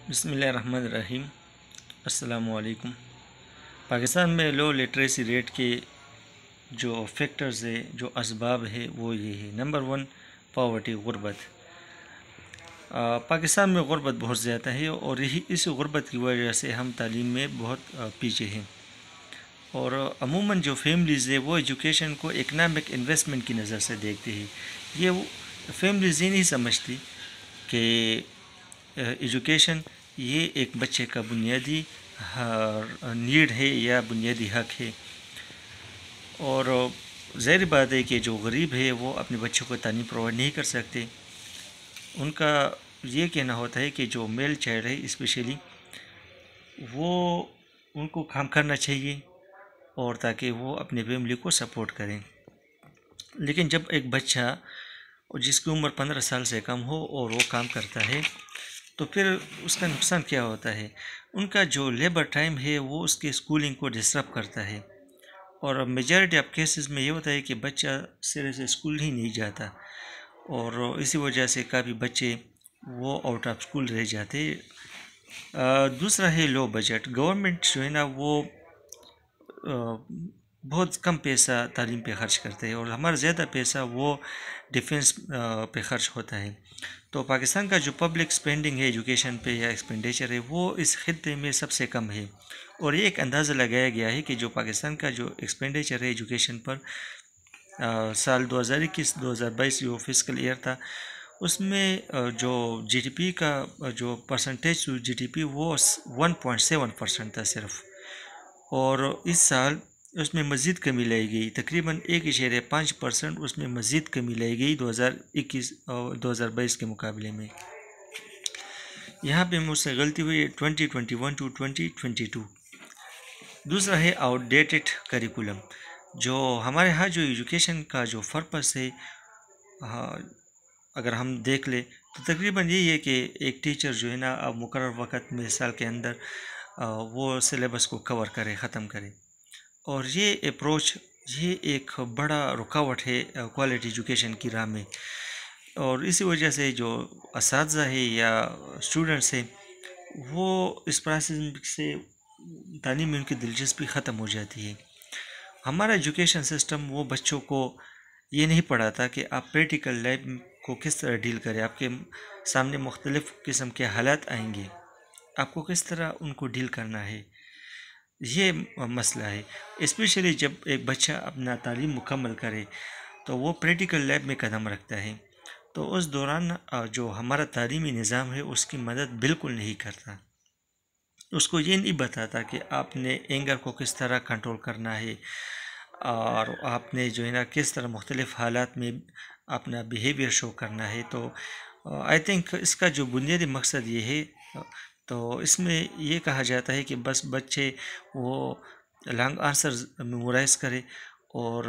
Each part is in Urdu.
بسم اللہ الرحمن الرحیم۔ السلام علیکم۔ پاکستان میں لو لٹریسی ریٹ کے جو فیکٹرز ہے، جو اسباب ہے، وہ یہ ہے۔ نمبر 1، پاورٹی، غربت۔ پاکستان میں غربت بہت زیادہ ہے اور اس غربت کی وجہ سے ہم تعلیم میں بہت پیچھے ہیں، اور عموماً جو فیملیز ہے وہ ایجوکیشن کو اکنامک انویسٹمنٹ کی نظر سے دیکھتے ہیں۔ یہ فیملیز یہ نہیں سمجھتی کہ ایجوکیشن یہ ایک بچے کا بنیادی نیڈ ہے یا بنیادی حق ہے، اور ظاہر بات ہے کہ جو غریب ہے وہ اپنے بچوں کو تعلیم پرووائڈ نہیں کر سکتے۔ ان کا یہ کہنا ہوتا ہے کہ جو میل چائلڈ ہے اسپیشلی، وہ ان کو کام کرنا چاہیے اور تاکہ وہ اپنے فیملی کو سپورٹ کریں۔ لیکن جب ایک بچہ جس کی عمر 15 سال سے کم ہو اور وہ کام کرتا ہے تو پھر اس کا نقصان کیا ہوتا ہے؟ ان کا جو لیبر ٹائم ہے وہ اس کے اسکولنگ کو ڈسٹرب کرتا ہے، اور میجارٹی آف کیسز میں یہ ہوتا ہے کہ بچہ سرے سے اسکول ہی نہیں جاتا، اور اسی وجہ سے کافی بچے وہ آؤٹ آف اسکول رہ جاتے۔ دوسرا ہے لو بجٹ۔ گورنمنٹ جو ہے نا وہ بہت کم پیسہ تعلیم پہ خرچ کرتے ہیں، اور ہمارا زیادہ پیسہ وہ ڈیفنس پہ خرچ ہوتا ہے۔ تو پاکستان کا جو پبلک سپینڈنگ ہے ایجوکیشن پہ یا ایکسپینڈیچر ہے وہ اس خطے میں سب سے کم ہے، اور یہ ایک اندازہ لگایا گیا ہے کہ جو پاکستان کا جو ایکسپینڈیچر ہے ایجوکیشن پر سال 2021-2022 جو فسکل ایئر تھا، اس میں جو جی ڈی پی کا جو پرسنٹیج جی ڈی پی وہ 1.7% تھا صرف، اور اس سال اس میں مزید کمی لائی گئی، تقریباً 1.5% اس میں مزید کمی لائی گئی 2021 اور 2022 کے مقابلے میں۔ یہاں پہ مجھ سے غلطی ہوئی 2021 to 2022۔ دوسرا ہے آؤٹ ڈیٹڈ کریکولم۔ جو ہمارے ہاں جو ایجوکیشن کا جو پرپس ہے، اگر ہم دیکھ لیں تو تقریباً یہی ہے کہ ایک ٹیچر جو ہے نا اب مقرر وقت میں سال کے اندر وہ سلیبس کو کور کرے، ختم کرے، اور یہ اپروچ یہ ایک بڑا رکاوٹ ہے کوالٹی ایجوکیشن کی راہ میں، اور اسی وجہ سے جو اساتذہ ہے یا اسٹوڈنٹس ہیں وہ اس پروسیس سے تعلیم میں ان کی دلچسپی ختم ہو جاتی ہے۔ ہمارا ایجوکیشن سسٹم وہ بچوں کو یہ نہیں پڑھاتا کہ آپ پریکٹیکل لائف کو کس طرح ڈیل کریں، آپ کے سامنے مختلف قسم کے حالات آئیں گے، آپ کو کس طرح ان کو ڈیل کرنا ہے، یہ مسئلہ ہے۔ اسپیشلی جب ایک بچہ اپنا تعلیم مکمل کرے تو وہ پریکٹیکل لیب میں قدم رکھتا ہے، تو اس دوران جو ہمارا تعلیمی نظام ہے اس کی مدد بالکل نہیں کرتا، اس کو یہ نہیں بتاتا کہ آپ نے اینگر کو کس طرح کنٹرول کرنا ہے، اور آپ نے جو ہے نا کس طرح مختلف حالات میں اپنا بیہیویئر شو کرنا ہے۔ تو آئی تھنک اس کا جو بنیادی مقصد یہ ہے، تو اس میں یہ کہا جاتا ہے کہ بس بچے وہ لانگ آنسرز میمورائز کرے اور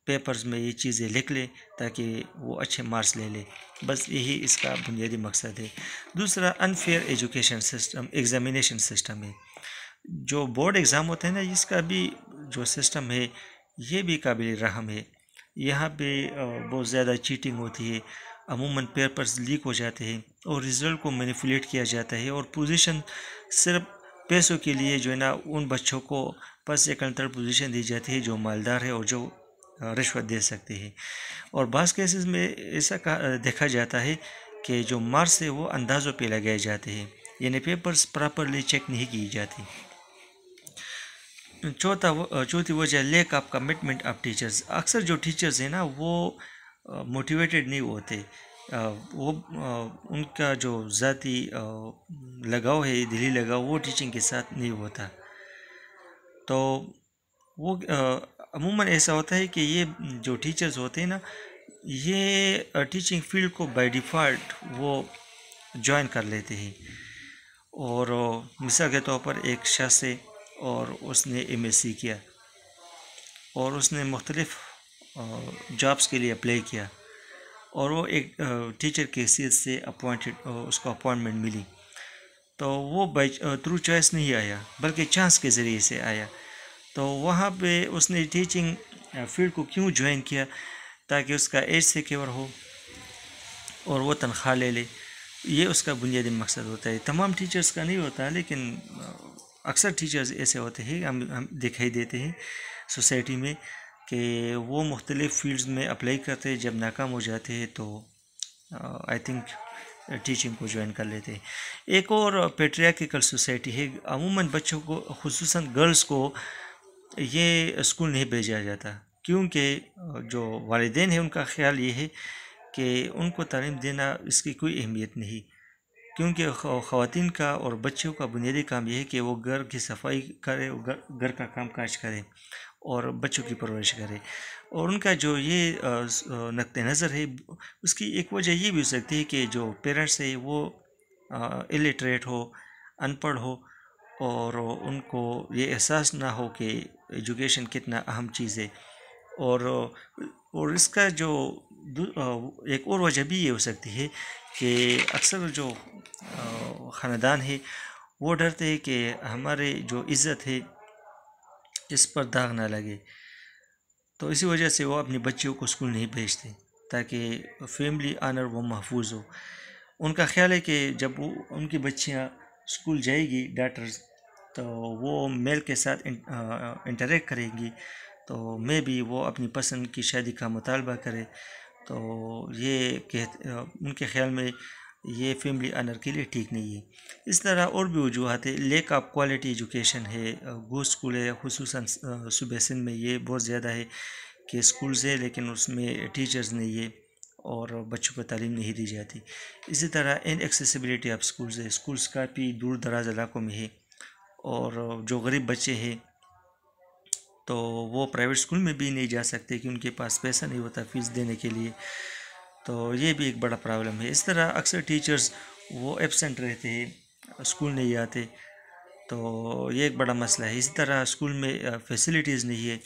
پیپرز میں یہ چیزیں لکھ لے تاکہ وہ اچھے مارکس لے لے، بس یہی اس کا بنیادی مقصد ہے۔ دوسرا unfair education system, examination system ہے۔ جو بورڈ ایگزام ہوتا ہے نا، اس کا بھی جو سسٹم ہے یہ بھی قابل رحم ہے۔ یہاں پہ بہت زیادہ چیٹنگ ہوتی ہے، عموماً پیپرز لیک ہو جاتے ہیں اور رزلٹ کو مینیپولیٹ کیا جاتا ہے، اور پوزیشن صرف پیسوں کے لیے جو ہے نا ان بچوں کو فرسٹ سیکنڈ تھرڈ پوزیشن دی جاتی ہے جو مالدار ہے اور جو رشوت دے سکتے ہیں، اور بعض کیسز میں ایسا دیکھا جاتا ہے کہ جو مارکس ہے وہ اندازوں پہ لگائے جاتے ہیں، یعنی پیپرز پراپرلی چیک نہیں کی جاتی۔ چوتھی وجہ lack of commitment of teachers. اکثر جو ٹیچرز ہیں نا وہ موٹیویٹڈ نہیں ہوتے، وہ ان کا جو ذاتی لگاؤ ہے، دلی لگاؤ، وہ ٹیچنگ کے ساتھ نہیں ہوتا، تو وہ عموماً ایسا ہوتا ہے کہ یہ جو ٹیچرز ہوتے ہیں نا یہ ٹیچنگ فیلڈ کو بائی ڈیفالٹ وہ جوائن کر لیتے ہیں، اور مثال کے طور پر ایک شخص ہے اور اس نے ایم ایس سی کیا اور اس نے مختلف جابس کے لیے اپلائی کیا، اور وہ ایک ٹیچر کی حیثیت سے اس کو اپوائنٹمنٹ ملی، تو وہ تھرو چوائس نہیں آیا بلکہ چانس کے ذریعے سے آیا۔ تو وہاں پہ اس نے ٹیچنگ فیلڈ کو کیوں جوائن کیا؟ تاکہ اس کا ایج سیکیور ہو اور وہ تنخواہ لے لے۔ یہ اس کا بنیادی مقصد ہوتا ہے. تمام ٹیچرز کا نہیں ہوتا لیکن اکثر ٹیچرز ایسے ہوتے ہیں، ہم دکھائی دیتے ہیں سوسائٹی میں کہ وہ مختلف فیلڈز میں اپلائی کرتے ہیں، جب ناکام ہو جاتے ہیں تو آئی تھنک ٹیچنگ کو جوائن کر لیتے ہیں. ایک اور پیٹریارکل سوسائٹی ہے، عموماً بچوں کو خصوصاً گرلز کو یہ اسکول نہیں بھیجا جاتا، کیونکہ جو والدین ہیں ان کا خیال یہ ہے کہ ان کو تعلیم دینا اس کی کوئی اہمیت نہیں، کیونکہ خواتین کا اور بچوں کا بنیادی کام یہ ہے کہ وہ گھر کی صفائی کرے، گھر کا کام کاج کرے اور بچوں کی پرورش کرے. اور ان کا جو یہ نقطہ نظر ہے، اس کی ایک وجہ یہ بھی ہو سکتی ہے کہ جو پیرنٹس ہے وہ الٹریٹ ہو، ان پڑھ ہو، اور ان کو یہ احساس نہ ہو کہ ایجوکیشن کتنا اہم چیز ہے. اور اس کا جو ایک اور وجہ بھی یہ ہو سکتی ہے کہ اکثر جو خاندان ہے وہ ڈرتے ہیں کہ ہمارے جو عزت ہے اس پر داغ نہ لگے، تو اسی وجہ سے وہ اپنے بچوں کو اسکول نہیں بھیجتے تاکہ فیملی آنر وہ محفوظ ہو. ان کا خیال ہے کہ جب وہ ان کی بچیاں اسکول جائے گی ڈاٹرز، تو وہ میل کے ساتھ انٹریکٹ کرے گی، تو میں بھی وہ اپنی پسند کی شادی کا مطالبہ کرے. تو یہ ان کے خیال میں یہ فیملی آنر کے لیے ٹھیک نہیں ہے. اس طرح اور بھی وجوہات ہے. لیک آف کوالٹی ایجوکیشن ہے، گو اسکول ہے، خصوصاً صوبہ سندھ میں یہ بہت زیادہ ہے کہ اسکولز ہے لیکن اس میں ٹیچرز نہیں ہے اور بچوں کو تعلیم نہیں دی جاتی. اسی طرح ان ایکسیسیبلٹی آف اسکولز ہے، اسکولز کافی دور دراز علاقوں میں ہے، اور جو غریب بچے ہیں تو وہ پرائیویٹ اسکول میں بھی نہیں جا سکتے کہ ان کے پاس پیسہ نہیں ہوتا فیس دینے کے لیے، تو یہ بھی ایک بڑا پرابلم ہے. اس طرح اکثر ٹیچرز وہ ایبسینٹ رہتے ہیں، اسکول نہیں آتے، تو یہ ایک بڑا مسئلہ ہے. اسی طرح اسکول میں فیسلٹیز نہیں ہے،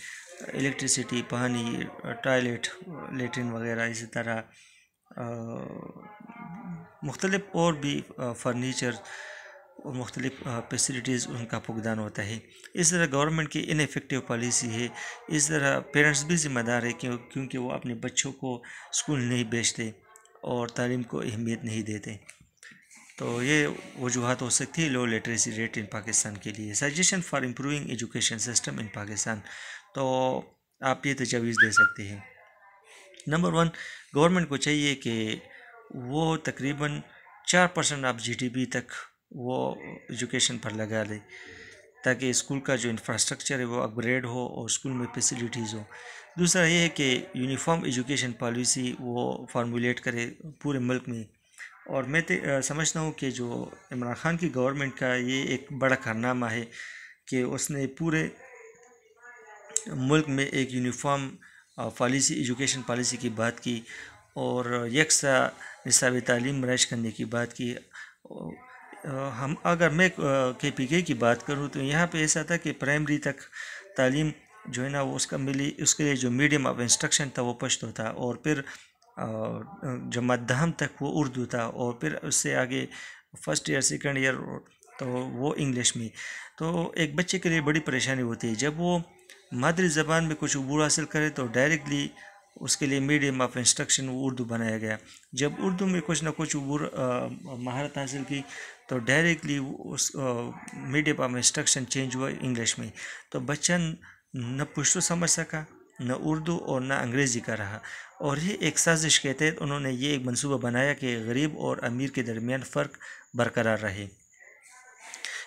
الیکٹریسٹی، پانی، ٹوائلٹ، لیٹرین وغیرہ. اسی طرح مختلف اور بھی فرنیچر اور مختلف فیسلٹیز ان کا فقدان ہوتا ہے. اس طرح گورنمنٹ کی انیفیکٹو پالیسی ہے. اس طرح پیرنٹس بھی ذمہ دار ہے کیونکہ وہ اپنے بچوں کو اسکول نہیں بھیجتے اور تعلیم کو اہمیت نہیں دیتے. تو یہ وجوہات ہو سکتی ہے low literacy rate in Pakistan کے لیے. Suggestion for improving education system in Pakistan, تو آپ یہ تجاویز دے سکتے ہیں. نمبر 1، گورنمنٹ کو چاہیے کہ وہ تقریباً 4% آف جی ڈی پی تک وہ ایجوکیشن پر لگا لے، تاکہ اسکول کا جو انفراسٹرکچر ہے وہ اپگریڈ ہو اور اسکول میں فیسلٹیز ہو. دوسرا یہ ہے کہ یونیفارم ایجوکیشن پالیسی وہ فارمولیٹ کرے پورے ملک میں. اور میں سمجھتا ہوں کہ جو عمران خان کی گورنمنٹ کا یہ ایک بڑا کارنامہ ہے کہ اس نے پورے ملک میں ایک یونیفارم پالیسی، ایجوکیشن پالیسی کی بات کی اور یکساں نصاب تعلیم رائج کرنے کی بات کی. اگر میں کے پی کے کی بات کروں تو یہاں پہ ایسا تھا کہ پرائمری تک تعلیم جو ہے نا وہ اس کے لیے جو میڈیم آف انسٹرکشن تھا وہ پشتو تھا، اور پھر جماعت دہم تک وہ اردو تھا، اور پھر اس سے آگے فرسٹ ایئر سیکنڈ ایئر تو وہ انگلش میں. تو ایک بچے کے لیے بڑی پریشانی ہوتی ہے جب وہ مادری زبان میں کچھ عبور حاصل کرے تو ڈائریکٹلی اس کے لیے میڈیم آف انسٹرکشن وہ اردو بنایا گیا. جب اردو میں کچھ نہ کچھ عبور مہارت حاصل کی تو ڈائریکٹلی اس میڈیم آف انسٹرکشن چینج ہوا انگلش میں. تو بچہ نہ پشتو سمجھ سکا، نہ اردو اور نہ انگریزی کا رہا. اور یہ ایک سازش کے تحت انہوں نے یہ ایک منصوبہ بنایا کہ غریب اور امیر کے درمیان فرق برقرار رہے.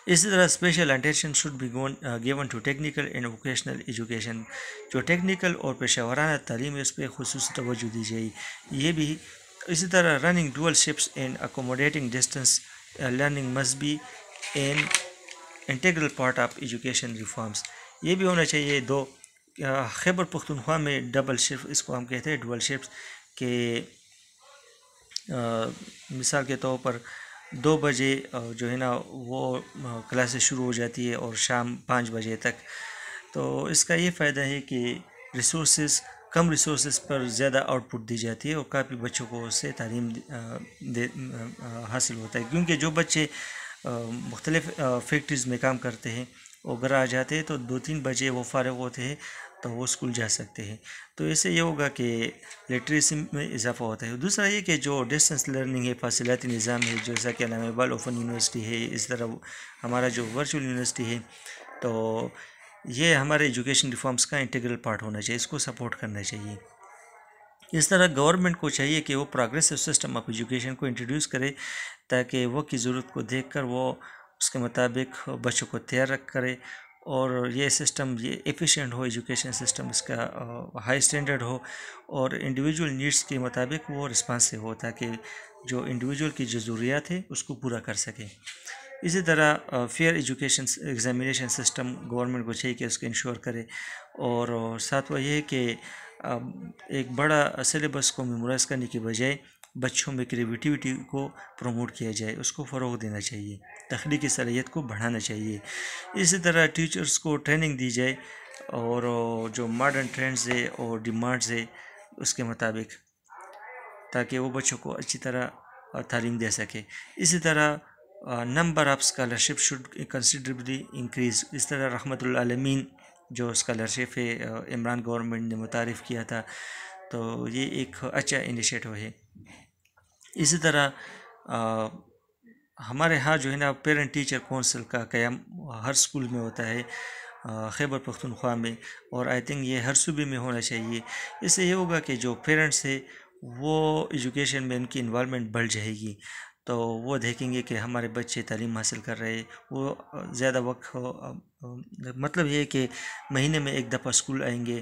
اسی طرح special attention should be given to technical and vocational education. جو ٹیکنیکل اور پیشہ ورانہ تعلیم ہے اس پہ خصوصی توجہ دی جائے. یہ بھی اسی طرح running dual shifts and accommodating distance learning must be an integral part of education reforms. یہ بھی ہونا چاہیے. خیبر پختونخوا میں ڈبل شفٹ، اس کو ہم کہتے ہیں ڈول شفٹ، کہ مثال کے طور پر 2 بجے جو ہے نا وہ کلاسز شروع ہو جاتی ہے اور شام 5 بجے تک. تو اس کا یہ فائدہ ہے کہ کم ریسورسز پر زیادہ آؤٹ پٹ دی جاتی ہے اور کافی بچوں کو اس سے تعلیم حاصل ہوتا ہے. کیونکہ جو بچے مختلف فیکٹریز میں کام کرتے ہیں وہ گھر آ جاتے ہیں تو 2-3 بجے وہ فارغ ہوتے ہیں، تو وہ اسکول جا سکتے ہیں. تو اس سے یہ ہوگا کہ لٹریسی میں اضافہ ہوتا ہے. دوسرا یہ کہ جو ڈسٹینس لرننگ ہے، فاصلاتی نظام ہے، جیسا کہ علامہ اقبال اوپن یونیورسٹی ہے، اس طرح ہمارا جو ورچوئل یونیورسٹی ہے، تو یہ ہمارے ایجوکیشن ریفارمز کا انٹیگرل پارٹ ہونا چاہیے، اس کو سپورٹ کرنا چاہیے. اس طرح گورنمنٹ کو چاہیے کہ وہ پروگریسو سسٹم آف ایجوکیشن کو انٹروڈیوس کرے، تاکہ وہ کی ضرورت کو دیکھ کر وہ اس کے مطابق بچوں کو تیار کرے، اور یہ سسٹم یہ ایفیشینٹ ہو، ایجوکیشن سسٹم اس کا ہائی اسٹینڈرڈ ہو، اور انڈیویجول نیڈس کے مطابق وہ رسپانسو ہو، تاکہ جو انڈیویجول کی جو ضروریات ہے اس کو پورا کر سکے. اسی طرح fair education examination system government کو چاہیے کہ اس کو انشور کرے، اور ساتواں یہ ہے کہ ایک بڑا سلیبس کو میمورائز کرنے کی بجائے بچوں میں کریٹیوٹی کو پروموٹ کیا جائے، اس کو فروغ دینا چاہیے، تخلیقی صلاحیت کو بڑھانا چاہیے. اسی طرح ٹیچرز کو ٹریننگ دی جائے، اور جو ماڈرن ٹرینڈز ہے اور ڈیمانڈز ہے اس کے مطابق، تاکہ وہ بچوں کو اچھی طرح تعلیم دے سکے. اسی طرح number of scholarship should considerably increase. اس طرح رحمت العالمین جو اسکالرشپ ہے عمران گورنمنٹ نے متعارف کیا تھا، تو یہ ایک اچھا انیشیٹو ہے. اسی طرح ہمارے ہاں جو ہے نا پیرنٹ ٹیچر کونسل کا قیام ہر اسکول میں ہوتا ہے خیبر پختونخوا میں، اور آئی تھنک یہ ہر صوبے میں ہونا چاہیے. اس سے یہ ہوگا کہ جو پیرنٹس ہے وہ ایجوکیشن میں ان کی انوالومنٹ بڑھ جائے گی، تو وہ دیکھیں گے کہ ہمارے بچے تعلیم حاصل کر رہے، وہ زیادہ وقت مطلب یہ ہے کہ مہینے میں ایک دفعہ اسکول آئیں گے،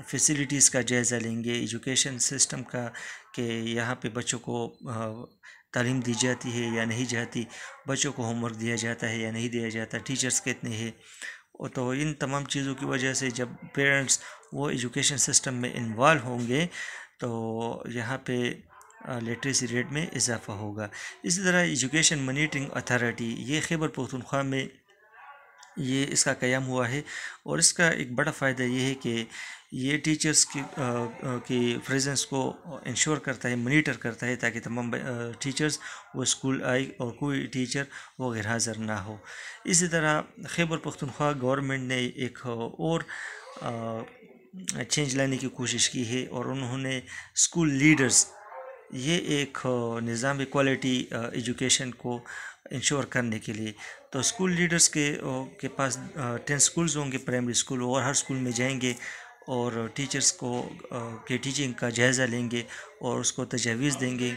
فیسیلیٹیز کا جائزہ لیں گے، ایجوکیشن سسٹم کا کہ یہاں پہ بچوں کو تعلیم دی جاتی ہے یا نہیں جاتی، بچوں کو ہوم ورک دیا جاتا ہے یا نہیں دیا جاتا، ٹیچرز کتنے ہیں. تو ان تمام چیزوں کی وجہ سے جب پیرنٹس وہ ایجوکیشن سسٹم میں انوالو ہوں گے تو یہاں پہ لٹریسی ریٹ میں اضافہ ہوگا. اسی طرح ایجوکیشن مانیٹرنگ اتھارٹی یہ خیبر پختونخوا میں یہ اس کا قیام ہوا ہے، اور اس کا ایک بڑا فائدہ یہ ہے کہ یہ ٹیچرز کی پریزنس کو انشور کرتا ہے، مانیٹر کرتا ہے، تاکہ تمام ٹیچرز وہ اسکول آئے اور کوئی ٹیچر وہ غیر حاضر نہ ہو. اسی طرح خیبر پختونخوا گورنمنٹ نے ایک اور چینج لانے کی کوشش کی ہے، اور انہوں نے اسکول لیڈرز یہ ایک نظام کوالٹی ایجوکیشن کو انشور کرنے کے لیے، تو اسکول لیڈرز کے پاس 10 اسکولز ہوں گے پرائمری اسکول، اور ہر اسکول میں جائیں گے اور ٹیچرز کو کے ٹیچنگ کا جائزہ لیں گے اور اس کو تجاویز دیں گے